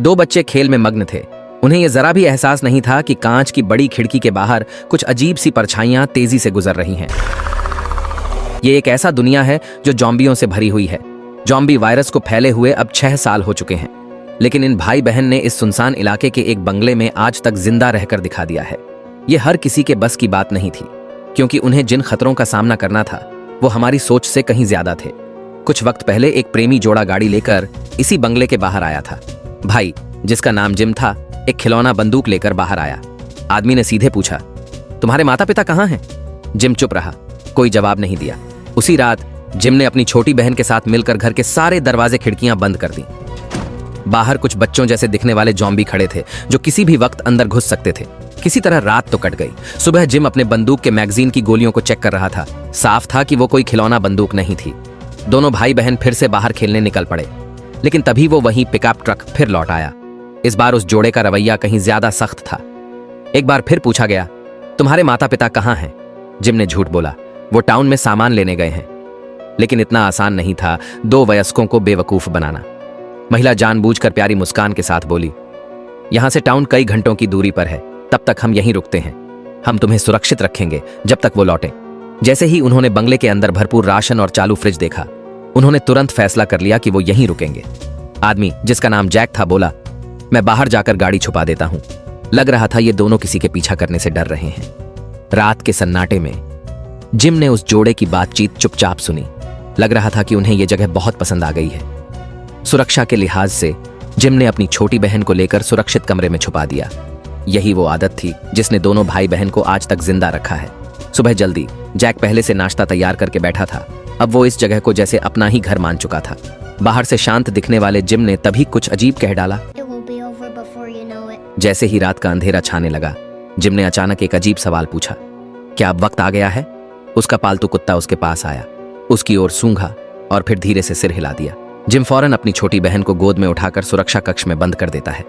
दो बच्चे खेल में मग्न थे। उन्हें यह जरा भी एहसास नहीं था कि कांच की बड़ी खिड़की के बाहर कुछ अजीब सी परछाइयां तेजी से गुजर रही हैं। ये एक ऐसा दुनिया है जो जॉम्बियों से भरी हुई है। जॉम्बी वायरस को फैले हुए अब 6 साल हो चुके हैं, लेकिन इन भाई बहन ने इस सुनसान इलाके के एक बंगले में आज तक जिंदा रहकर दिखा दिया है। ये हर किसी के बस की बात नहीं थी, क्योंकि उन्हें जिन खतरों का सामना करना था वो हमारी सोच से कहीं ज्यादा थे। कुछ वक्त पहले एक प्रेमी जोड़ा गाड़ी लेकर इसी बंगले के बाहर आया था। भाई, जिसका नाम जिम था, एक खिलौना बंदूक लेकर बाहर आया। आदमी ने सीधे पूछा, तुम्हारे माता पिता कहाँ हैं? जिम चुप रहा, कोई जवाब नहीं दिया। उसी रात जिम ने अपनी छोटी बहन के साथ मिलकर घर के सारे दरवाजे खिड़कियां बंद कर दी। बाहर कुछ बच्चों जैसे दिखने वाले जॉम्बी खड़े थे जो किसी भी वक्त अंदर घुस सकते थे। किसी तरह रात तो कट गई। सुबह जिम अपने बंदूक के मैगजीन की गोलियों को चेक कर रहा था। साफ था कि वो कोई खिलौना बंदूक नहीं थी। दोनों भाई बहन फिर से बाहर खेलने निकल पड़े, लेकिन तभी वो वही पिकअप ट्रक फिर लौट आया। इस बार उस जोड़े का रवैया कहीं ज्यादा सख्त था। एक बार फिर पूछा गया, तुम्हारे माता पिता कहाँ हैं? जिम ने झूठ बोला, वो टाउन में सामान लेने गए हैं। लेकिन इतना आसान नहीं था दो वयस्कों को बेवकूफ बनाना। महिला जानबूझकर प्यारी मुस्कान के साथ बोली, यहां से टाउन कई घंटों की दूरी पर है, तब तक हम यहीं रुकते हैं। हम तुम्हें सुरक्षित रखेंगे जब तक वो लौटे। जैसे ही उन्होंने बंगले के अंदर भरपूर राशन और चालू फ्रिज देखा, उन्होंने तुरंत फैसला कर लिया कि वो यहीं रुकेंगे। आदमी, जिसका नाम जैक था, बोला, मैं बाहर जाकर गाड़ी छुपा देता हूं। लग रहा था ये दोनों किसी के पीछा करने से डर रहे हैं। रात के सन्नाटे में जिम ने उस जोड़े की बातचीत चुपचाप सुनी। लग रहा था कि उन्हें यह जगह बहुत पसंद आ गई है। सुरक्षा के लिहाज से जिम ने अपनी छोटी बहन को लेकर सुरक्षित कमरे में छुपा दिया। यही वो आदत थी जिसने दोनों भाई बहन को आज तक जिंदा रखा है। सुबह जल्दी जैक पहले से नाश्ता तैयार करके बैठा था। अब वो इस जगह को जैसे अपना ही घर मान चुका था। बाहर से शांत दिखने वाले जिम ने तभी कुछ अजीब कह डाला। जैसे ही रात का अंधेरा छाने लगा, जिम ने अचानक एक अजीब सवाल पूछा, क्या अब वक्त आ गया है? उसका पालतू कुत्ता उसके पास आया, उसकी ओर सूंघा और फिर धीरे से सिर हिला दिया। जिम फौरन अपनी छोटी बहन को गोद में उठाकर सुरक्षा कक्ष में बंद कर देता है।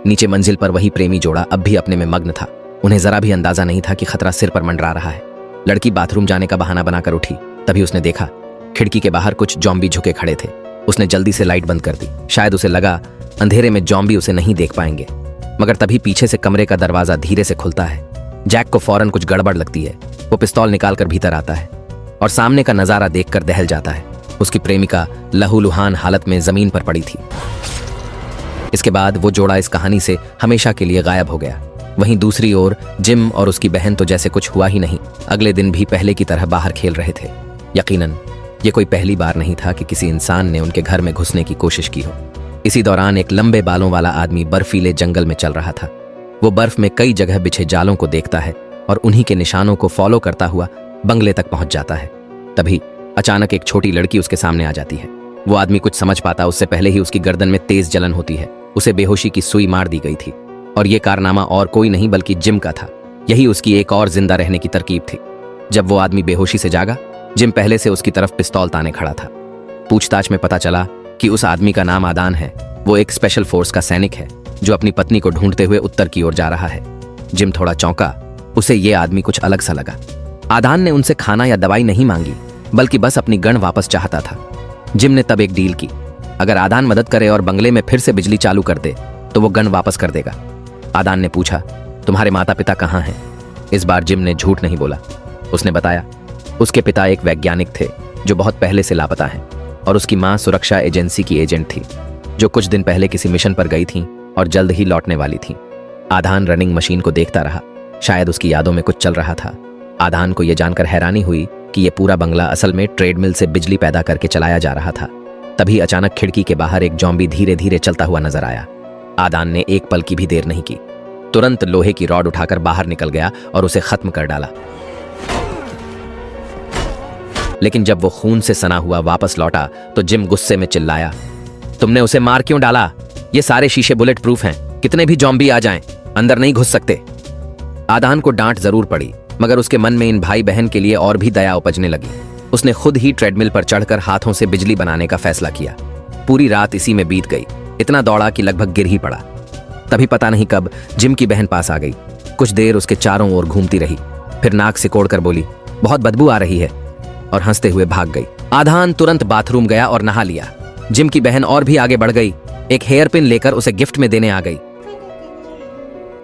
नीचे मंजिल पर वही प्रेमी जोड़ा अब भी अपने में मग्न था। उन्हें जरा भी अंदाजा नहीं था कि खतरा सिर पर मंडरा रहा है। लड़की बाथरूम जाने का बहाना बनाकर उठी, तभी उसने देखा खिड़की के बाहर कुछ जॉम्बी झुके खड़े थे। उसने जल्दी से लाइट बंद कर दी। शायद उसे लगा अंधेरे में जॉम्बी उसे नहीं देख पाएंगे, मगर तभी पीछे से कमरे का दरवाजा धीरे से खुलता है। जैक को फौरन कुछ गड़बड़ लगती है। वो पिस्तौल निकालकर भीतर आता है और सामने का नजारा देखकर दहल जाता है। उसकी प्रेमिका लहूलुहान हालत में जमीन पर पड़ी थी। इसके बाद वो जोड़ा इस कहानी से हमेशा के लिए गायब हो गया। वहीं दूसरी ओर जिम और उसकी बहन तो जैसे कुछ हुआ ही नहीं। अगले दिन भी पहले की तरह बाहर खेल रहे थे। यकीनन ये कोई पहली बार नहीं था कि किसी इंसान ने उनके घर में घुसने की कोशिश की हो। इसी दौरान एक लंबे बालों वाला आदमी बर्फीले जंगल में चल रहा था। वो बर्फ में कई जगह बिछे जालों को देखता है और उन्हीं के निशानों को फॉलो करता हुआ बंगले तक पहुंच जाता है। तभी अचानक एक छोटी लड़की उसके सामने आ जाती है। वो आदमी कुछ समझ पाता उससे पहले ही उसकी गर्दन में तेज जलन होती है। उसे बेहोशी की सुई मार दी गई थी और ये कारनामा और कोई नहीं बल्कि जिम का था। यही उसकी एक और जिंदा रहने की तरकीब थी। जब वो आदमी बेहोशी से जागा, जिम पहले से उसकी तरफ पिस्तौल ताने खड़ा था। पूछताछ में पता चला कि उस आदमी का नाम आदान है। वो एक स्पेशल फोर्स का सैनिक है जो अपनी पत्नी को ढूंढते हुए उत्तर की ओर जा रहा है। जिम थोड़ा चौंका। उसे ये आदमी कुछ अलग सा लगा। आदान ने उनसे खाना या दवाई नहीं मांगी, बल्कि बस अपनी गन वापस चाहता था। जिम ने तब एक डील की, अगर आदान मदद करे और बंगले में फिर से बिजली चालू कर दे तो वो गन वापस कर देगा। आदान ने पूछा, तुम्हारे माता पिता कहाँ हैं? इस बार जिम ने झूठ नहीं बोला। उसने बताया उसके पिता एक वैज्ञानिक थे जो बहुत पहले से लापता हैं और उसकी माँ सुरक्षा एजेंसी की एजेंट थी जो कुछ दिन पहले किसी मिशन पर गई थीं और जल्द ही लौटने वाली थीं। आदान रनिंग मशीन को देखता रहा। शायद उसकी यादों में कुछ चल रहा था। आदान को यह जानकर हैरानी हुई कि यह पूरा बंगला असल में ट्रेडमिल से बिजली पैदा करके चलाया जा रहा था। तभी अचानक खिड़की के बाहर एक जॉम्बी धीरे धीरे चलता हुआ नजर आया। आदान ने एक पल की भी देर नहीं की, तुरंत लोहे की रॉड उठाकर बाहर निकल गया और उसे खत्म कर डाला। लेकिन जब वो खून से सना हुआ वापस लौटा तो जिम गुस्से में चिल्लाया, तुमने उसे मार क्यों डाला? ये सारे शीशे बुलेट प्रूफ हैं, कितने भी जॉम्बी आ जाएं, अंदर नहीं घुस सकते। आदान को डांट जरूर पड़ी, मगर उसके मन में इन भाई बहन के लिए और भी दया उपजने लगी। उसने खुद ही ट्रेडमिल पर चढ़कर हाथों से बिजली बनाने का फैसला किया। पूरी रात इसी में बीत गई। इतना दौड़ा कि लगभग गिर ही पड़ा। तभी पता नहीं कब जिम की बहन पास आ गई। कुछ देर उसके चारों ओर घूमती रही, फिर नाक सिकोड़कर बोली, बहुत बदबू आ रही है, और हंसते हुए भाग गई। आदान तुरंत बाथरूम गया और नहा लिया। जिम की बहन और भी आगे बढ़ गई। एक हेयर पिन लेकर उसे गिफ्ट में देने आ गई।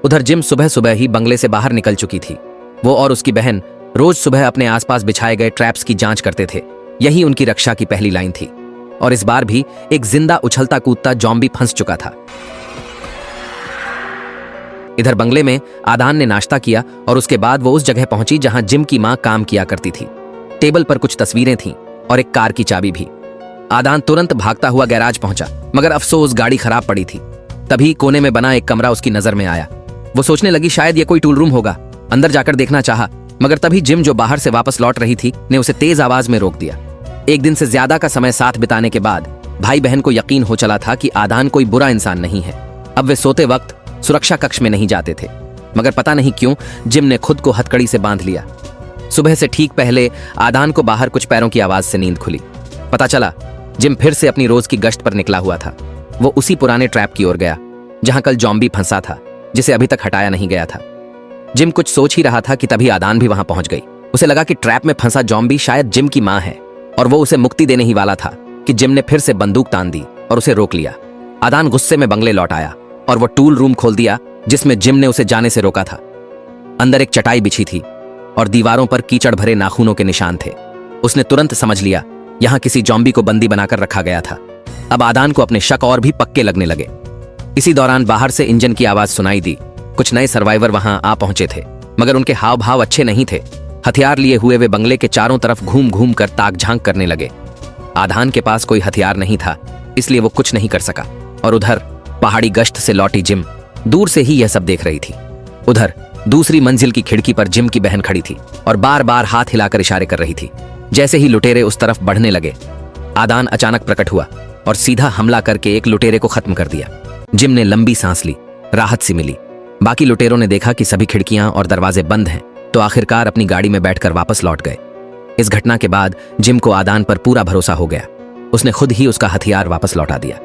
उधर जिम सुबह सुबह ही बंगले से बाहर निकल चुकी थी। वो और उसकी बहन रोज सुबह अपने आसपास बिछाए गए ट्रैप्स की जांच करते थे। यही उनकी रक्षा की पहली लाइन थी। और इस बार भी एक जिंदा उछलता कूदता जॉम्बी फंस चुका था। इधर बंगले में आदान ने नाश्ता किया और उसके बाद वो उस जगह पहुंची जहां जिम की मां काम किया करती थी। टेबल पर कुछ तस्वीरें थीं और एक कार की चाबी भी। आदान तुरंत भागता हुआ गैराज पहुंचा, मगर अफसोस गाड़ी खराब पड़ी थी। तभी कोने में बना एक कमरा उसकी नजर में आया। वो सोचने लगी शायद ये कोई टूल रूम होगा। अंदर जाकर देखना चाहा, मगर तभी जिम जो बाहर से वापस लौट रही थी ने उसे तेज आवाज में रोक दिया। एक दिन से ज्यादा का समय साथ बिताने के बाद भाई बहन को यकीन हो चला था कि आदान कोई बुरा इंसान नहीं है। अब वे सोते वक्त सुरक्षा कक्ष में नहीं जाते थे, मगर पता नहीं क्यों जिम ने खुद को हथकड़ी से बांध लिया। सुबह से ठीक पहले आदान को बाहर कुछ पैरों की आवाज से नींद खुली। पता चला जिम फिर से अपनी रोज की गश्त पर निकला हुआ था। वो उसी पुराने ट्रैप की ओर गया जहां कल जॉम्बी फंसा था, जिसे अभी तक हटाया नहीं गया था। जिम कुछ सोच ही रहा था कि तभी आदान भी वहां पहुंच गई। उसे लगा कि ट्रैप में फंसा जॉम्बी शायद जिम की मां है और वो उसे मुक्ति देने ही वाला था कि जिम ने फिर से बंदूक तान दी और उसे रोक लिया। आदान गुस्से में बंगले लौट आया और वो टूल रूम खोल दिया जिसमें जिम ने उसे जाने से रोका था। अंदर एक चटाई बिछी थी और दीवारों पर कीचड़ भरे नाखूनों के निशान थे। उसने तुरंत समझ लिया यहां किसी जॉम्बी को बंदी बनाकर रखा गया था। अब आदान को अपने शक और भी पक्के लगने लगे। इसी दौरान बाहर से इंजन की आवाज सुनाई दी। कुछ नए सर्वाइवर वहां आ पहुंचे थे, मगर उनके हाव भाव अच्छे नहीं थे। हथियार लिए हुए वे बंगले के चारों तरफ घूम घूम कर ताक झांक करने लगे। आदान के पास कोई हथियार नहीं था, इसलिए वो कुछ नहीं कर सका। और उधर पहाड़ी गश्त से लौटी जिम दूर से ही यह सब देख रही थी। उधर दूसरी मंजिल की खिड़की पर जिम की बहन खड़ी थी और बार बार हाथ हिलाकर इशारे कर रही थी। जैसे ही लुटेरे उस तरफ बढ़ने लगे, आदान अचानक प्रकट हुआ और सीधा हमला करके एक लुटेरे को खत्म कर दिया। जिम ने लंबी सांस ली, राहत सी मिली। बाकी लुटेरों ने देखा कि सभी खिड़कियां और दरवाजे बंद हैं, तो आखिरकार अपनी गाड़ी में बैठकर वापस लौट गए। इस घटना के बाद जिम को आदान पर पूरा भरोसा हो गया। उसने खुद ही उसका हथियार वापस लौटा दिया।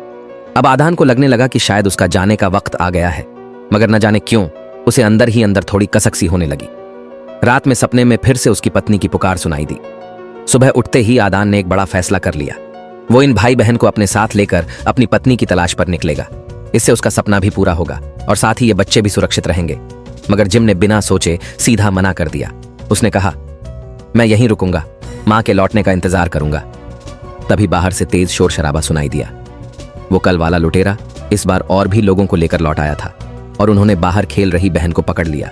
अब आदान को लगने लगा कि शायद उसका जाने का वक्त आ गया है, मगर न जाने क्यों उसे अंदर ही अंदर थोड़ी कसक सी होने लगी। रात में सपने में फिर से उसकी पत्नी की पुकार सुनाई दी। सुबह उठते ही आदान ने एक बड़ा फैसला कर लिया। वो इन भाई बहन को अपने साथ लेकर अपनी पत्नी की तलाश पर निकलेगा। इससे उसका सपना भी पूरा होगा और साथ ही ये बच्चे भी सुरक्षित रहेंगे। मगर जिम ने बिना सोचे सीधा मना कर दिया। उसने कहा, मैं यहीं रुकूंगा, मां के लौटने का इंतजार करूंगा। तभी बाहर से तेज शोर शराबा सुनाई दिया। वो कल वाला लुटेरा इस बार और भी लोगों को लेकर लौट आया था और उन्होंने बाहर खेल रही बहन को पकड़ लिया।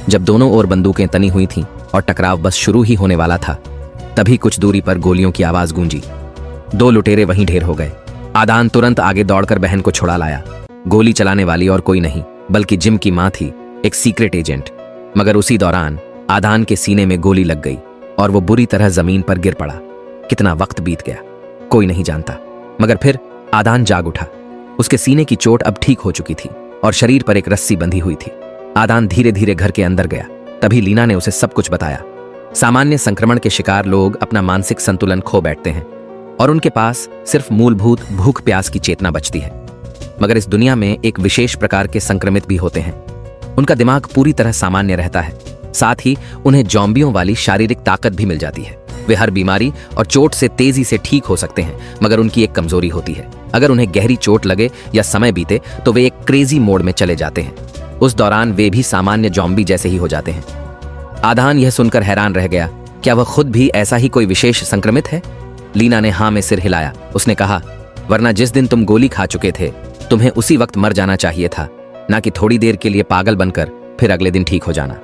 जब दोनों ओर बंदूकें तनी हुई थीं और टकराव बस शुरू ही होने वाला था, तभी कुछ दूरी पर गोलियों की आवाज गूंजी। 2 लुटेरे वहीं ढेर हो गए। आदान तुरंत आगे दौड़कर बहन को छुड़ा लाया। गोली चलाने वाली और कोई नहीं बल्कि जिम की मां थी, एक सीक्रेट एजेंट। मगर उसी दौरान आदान के सीने में गोली लग गई और वो बुरी तरह जमीन पर गिर पड़ा। कितना वक्त बीत गया कोई नहीं जानता, मगर फिर आदान जाग उठा। उसके सीने की चोट अब ठीक हो चुकी थी और शरीर पर एक रस्सी बंधी हुई थी। आदान धीरे धीरे घर के अंदर गया। तभी लीना ने उसे सब कुछ बताया। सामान्य संक्रमण के शिकार लोग अपना मानसिक संतुलन खो बैठते हैं और उनके पास सिर्फ मूलभूत भूख प्यास की चेतना बचती है। मगर इस दुनिया में एक विशेष प्रकार के संक्रमित भी होते हैं। उनका दिमाग पूरी तरह सामान्य रहता है, साथ ही उन्हें जॉम्बियों वाली शारीरिक ताकत भी मिल जाती है। वे हर बीमारी और चोट से तेजी से ठीक हो सकते हैं, मगर उनकी एक कमजोरी होती है। अगर उन्हें गहरी चोट लगे या समय बीते तो वे एक क्रेजी मोड में चले जाते हैं। उस दौरान वे भी सामान्य जॉम्बी जैसे ही हो जाते हैं। आदान यह सुनकर हैरान रह गया। क्या वह खुद भी ऐसा ही कोई विशेष संक्रमित है? लीना ने हाँ में सिर हिलाया। उसने कहा, वरना जिस दिन तुम गोली खा चुके थे तुम्हें उसी वक्त मर जाना चाहिए था, ना कि थोड़ी देर के लिए पागल बनकर फिर अगले दिन ठीक हो जाना।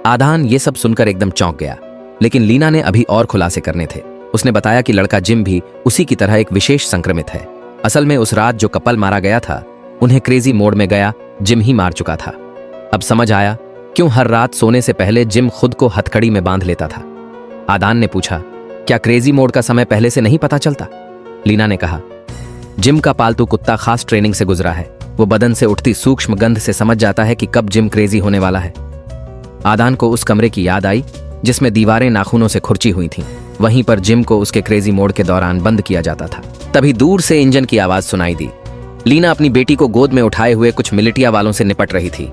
आदान ये सब सुनकर एकदम चौंक गया, लेकिन लीना ने अभी और खुलासे करने थे। उसने बताया कि लड़का जिम भी उसी की तरह एक विशेष संक्रमित है। असल में उस रात जो कपल मारा गया था उन्हें क्रेजी मोड में गया जिम ही मार चुका था। अब समझ आया क्यों हर रात सोने से पहले जिम खुद को हथकड़ी में बांध लेता था। आदान ने पूछा, क्या क्रेजी मोड का समय पहले से नहीं पता चलता? लीना ने कहा, जिम का पालतू कुत्ता खास ट्रेनिंग से गुजरा है। वो बदन से उठती सूक्ष्म गंध से समझ जाता है कि कब जिम क्रेजी होने वाला है। आदान को उस कमरे की याद आई जिसमें दीवारें नाखूनों से खुरची हुई थीं। वहीं पर जिम को उसके क्रेजी मोड के दौरान बंद किया जाता था। तभी दूर से इंजन की आवाज सुनाई दी। लीना अपनी बेटी को गोद में उठाए हुए कुछ मिलिटिया वालों से निपट रही थी।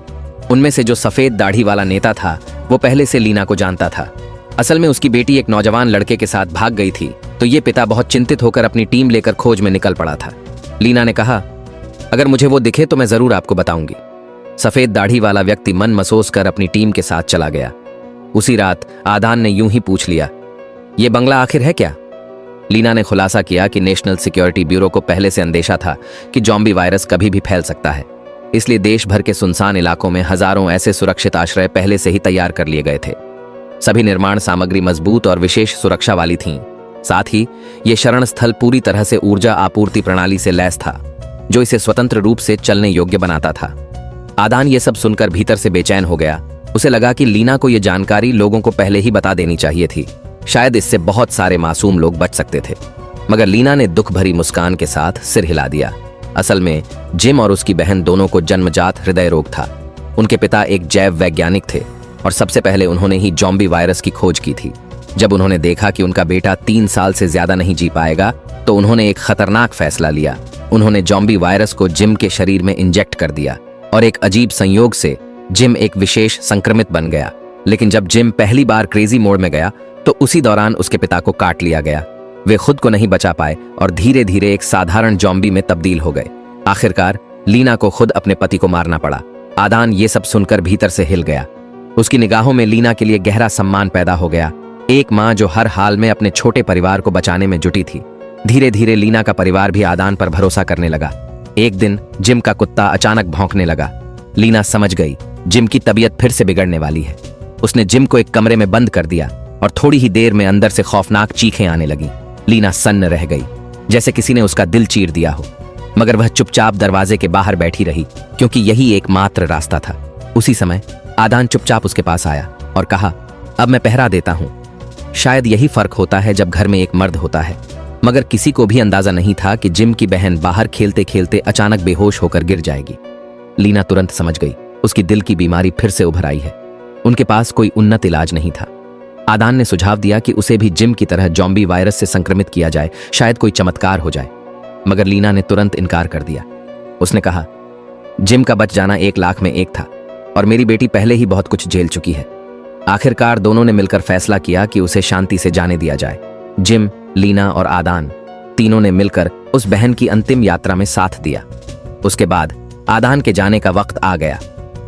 उनमें से जो सफेद दाढ़ी वाला नेता था वो पहले से लीना को जानता था। असल में उसकी बेटी एक नौजवान लड़के के साथ भाग गई थी, तो ये पिता बहुत चिंतित होकर अपनी टीम लेकर खोज में निकल पड़ा था। लीना ने कहा, अगर मुझे वो दिखे तो मैं जरूर आपको बताऊंगी। सफेद दाढ़ी वाला व्यक्ति मन मसोस कर अपनी टीम के साथ चला गया। उसी रात आदान ने यूं ही पूछ लिया, ये बंगला आखिर है क्या? लीना ने खुलासा किया कि नेशनल सिक्योरिटी ब्यूरो को पहले से अंदेशा था कि ज़ॉम्बी वायरस कभी भी फैल सकता है, इसलिए देश भर के सुनसान इलाकों में हजारों ऐसे सुरक्षित आश्रय पहले से ही तैयार कर लिए गए थे। सभी निर्माण सामग्री मजबूत और विशेष सुरक्षा वाली थीं। साथ ही ये शरण स्थल पूरी तरह से ऊर्जा आपूर्ति प्रणाली से लैस था, जो इसे स्वतंत्र रूप से चलने योग्य बनाता था। आदान ये सब सुनकर भीतर से बेचैन हो गया। उसे लगा कि लीना को यह जानकारी लोगों को पहले ही बता देनी चाहिए थी, शायद इससे बहुत सारे मासूम लोग बच सकते थे। मगर लीना ने दुख भरी मुस्कान के साथ सिर हिला दिया। असल में जिम और उसकी बहन दोनों को जन्मजात हृदय रोग था। उनके पिता एक जैव वैज्ञानिक थे और सबसे पहले उन्होंने ही ज़ॉम्बी वायरस की खोज की थी। जब उन्होंने देखा कि उनका बेटा 3 साल से ज्यादा नहीं जी पाएगा, तो उन्होंने एक खतरनाक फैसला लिया। उन्होंने ज़ॉम्बी वायरस को जिम के शरीर में इंजेक्ट कर दिया और एक अजीब संयोग से जिम एक विशेष संक्रमित बन गया। लेकिन जब जिम पहली बार क्रेजी मोड में गया तो उसी दौरान उसके पिता को काट लिया गया। वे खुद को नहीं बचा पाए और धीरे धीरे एक साधारण ज़ॉम्बी में तब्दील हो गए। आखिरकार लीना को खुद अपने पति को मारना पड़ा। आदान ये सब सुनकर भीतर से हिल गया। उसकी निगाहों में लीना के लिए गहरा सम्मान पैदा हो गया, एक माँ जो हर हाल में अपने छोटे परिवार को बचाने में जुटी थी। धीरे धीरे लीना का परिवार भी आदान पर भरोसा करने लगा। एक दिन जिम का कुत्ता अचानक भौंकने लगा। लीना समझ गई जिम की तबीयत फिर से बिगड़ने वाली है। उसने जिम को एक कमरे में बंद कर दिया और थोड़ी ही देर में अंदर से खौफनाक चीखें आने लगीं। लीना सन्न रह गई, जैसे किसी ने उसका दिल चीर दिया हो। मगर वह चुपचाप दरवाजे के बाहर बैठी रही, क्योंकि यही एकमात्र रास्ता था। उसी समय आदान चुपचाप उसके पास आया और कहा, अब मैं पहरा देता हूं। शायद यही फर्क होता है जब घर में एक मर्द होता है। मगर किसी को भी अंदाजा नहीं था कि जिम की बहन बाहर खेलते खेलते अचानक बेहोश होकर गिर जाएगी। लीना तुरंत समझ गई उसकी दिल की बीमारी फिर से उभर आई है। उनके पास कोई उन्नत इलाज नहीं था। आदान ने सुझाव दिया कि उसे भी जिम की तरह ज़ॉम्बी वायरस से संक्रमित किया जाए, शायद कोई चमत्कार हो जाए। मगर लीना ने तुरंत इनकार कर दिया। उसने कहा, जिम का बच जाना 1 लाख में 1 था और मेरी बेटी पहले ही बहुत कुछ झेल चुकी है। आखिरकार दोनों ने मिलकर फैसला किया कि उसे शांति से जाने दिया जाए। जिम, लीना और आदान तीनों ने मिलकर उस बहन की अंतिम यात्रा में साथ दिया। उसके बाद आदान के जाने का वक्त आ गया।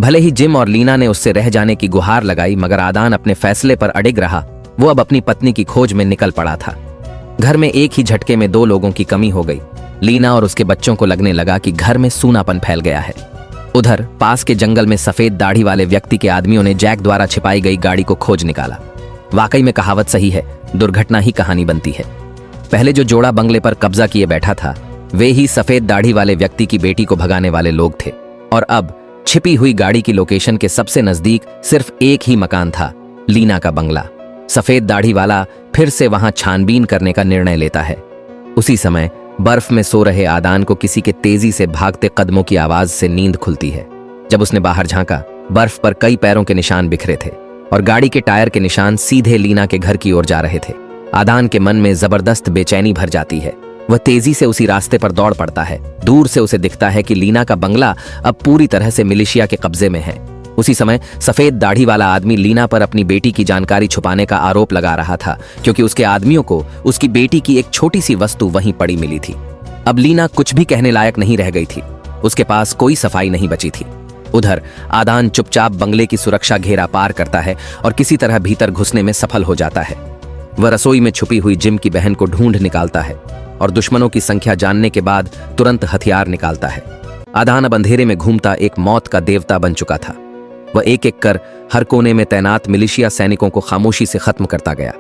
भले ही जिम और लीना ने उससे रह जाने की गुहार लगाई, मगर आदान अपने फैसले पर अडिग रहा। वो अब अपनी पत्नी की खोज में निकल पड़ा था। घर में एक ही झटके में 2 लोगों की कमी हो गई। लीना और उसके बच्चों को लगने लगा कि घर में सूनापन फैल गया है। उधर पास के जंगल में सफेद दाढ़ी वाले व्यक्ति के आदमियों ने जैक द्वारा छिपाई गई गाड़ी को खोज निकाला। वाकई में कहावत सही है, दुर्घटना ही कहानी बनती है। पहले जो जोड़ा बंगले पर कब्जा किए बैठा था, वे ही सफेद दाढ़ी वाले व्यक्ति की बेटी को भगाने वाले लोग थे। और अब छिपी हुई गाड़ी की लोकेशन के सबसे नजदीक सिर्फ एक ही मकान था, लीना का बंगला। सफेद दाढ़ी वाला फिर से वहां छानबीन करने का निर्णय लेता है। उसी समय बर्फ में सो रहे आदान को किसी के तेजी से भागते कदमों की आवाज से नींद खुलती है। जब उसने बाहर झांका, बर्फ पर कई पैरों के निशान बिखरे थे और गाड़ी के टायर के निशान सीधे लीना के घर की ओर जा रहे थे। आदान के मन में जबरदस्त बेचैनी भर जाती है। वह तेजी से उसी रास्ते पर दौड़ पड़ता है। दूर से उसे दिखता है कि लीना का बंगला अब पूरी तरह से मिलिशिया के कब्जे में है। उसी समय सफेद दाढ़ी वाला आदमी लीना पर अपनी बेटी की जानकारी छुपाने का आरोप लगा रहा था, क्योंकि उसके आदमियों को उसकी बेटी की एक छोटी सी वस्तु वहीं पड़ी मिली थी। अब लीना कुछ भी कहने लायक नहीं रह गई थी। उसके पास कोई सफाई नहीं बची थी। उधर आदान चुपचाप बंगले की सुरक्षा घेरा पार करता है और किसी तरह भीतर घुसने में सफल हो जाता है। वह रसोई में छुपी हुई जिम की बहन को ढूंढ निकालता है और दुश्मनों की संख्या जानने के बाद तुरंत हथियार निकालता है। आदान अब अंधेरे में घूमता एक मौत का देवता बन चुका था। वह एक एक कर हर कोने में तैनात मिलिशिया सैनिकों को खामोशी से खत्म करता गया।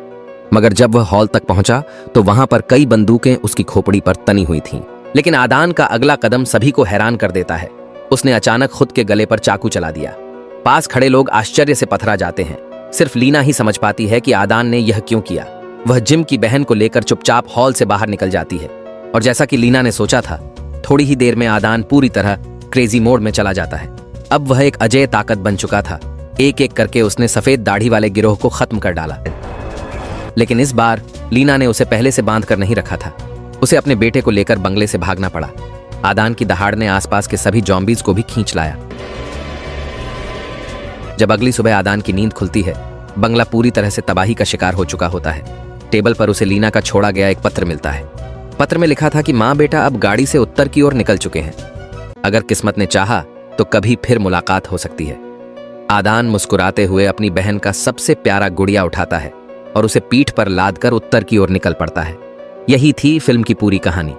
मगर जब वह हॉल तक पहुंचा तो वहां पर कई बंदूकें उसकी खोपड़ी पर तनी हुई थीं। लेकिन आदान का अगला कदम सभी को हैरान कर देता है। उसने अचानक खुद के गले पर चाकू चला दिया। पास खड़े लोग आश्चर्य से पथरा जाते हैं। सिर्फ लीना ही समझ पाती है कि आदान ने यह क्यों किया। वह जिम की बहन को लेकर चुपचाप हॉल से बाहर निकल जाती है और जैसा कि लीना ने सोचा था, थोड़ी ही देर में आदान पूरी तरह क्रेजी मोड में चला जाता है। अब वह एक अजय ताकत बन चुका था। एक एक करके उसने सफेद दाढ़ी वाले गिरोह को खत्म कर डाला। लेकिन इस बार लीना ने उसे पहले से बांध कर नहीं रखा था। उसे अपने बेटे को लेकर बंगले से भागना पड़ा। आदान की दहाड़ ने आसपास के सभी ज़ॉम्बीज को भी खींच लाया। जब अगली सुबह आदान की नींद खुलती है, बंगला पूरी तरह से तबाही का शिकार हो चुका होता है। टेबल पर उसे लीना का छोड़ा गया एक पत्र मिलता है। पत्र में लिखा था कि माँ बेटा अब गाड़ी से उत्तर की ओर निकल चुके हैं। अगर किस्मत ने चाहा तो कभी फिर मुलाकात हो सकती है। आदान मुस्कुराते हुए अपनी बहन का सबसे प्यारा गुड़िया उठाता है और उसे पीठ पर लादकर उत्तर की ओर निकल पड़ता है। यही थी फिल्म की पूरी कहानी।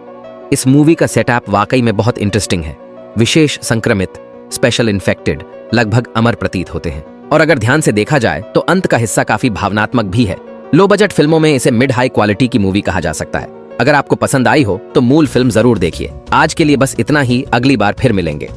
इस मूवी का सेटअप वाकई में बहुत इंटरेस्टिंग है। विशेष संक्रमित, स्पेशल इन्फेक्टेड लगभग अमर प्रतीत होते हैं, और अगर ध्यान से देखा जाए तो अंत का हिस्सा काफी भावनात्मक भी है। लो बजट फिल्मों में इसे मिड हाई क्वालिटी की मूवी कहा जा सकता है। अगर आपको पसंद आई हो तो मूल फिल्म जरूर देखिए। आज के लिए बस इतना ही, अगली बार फिर मिलेंगे।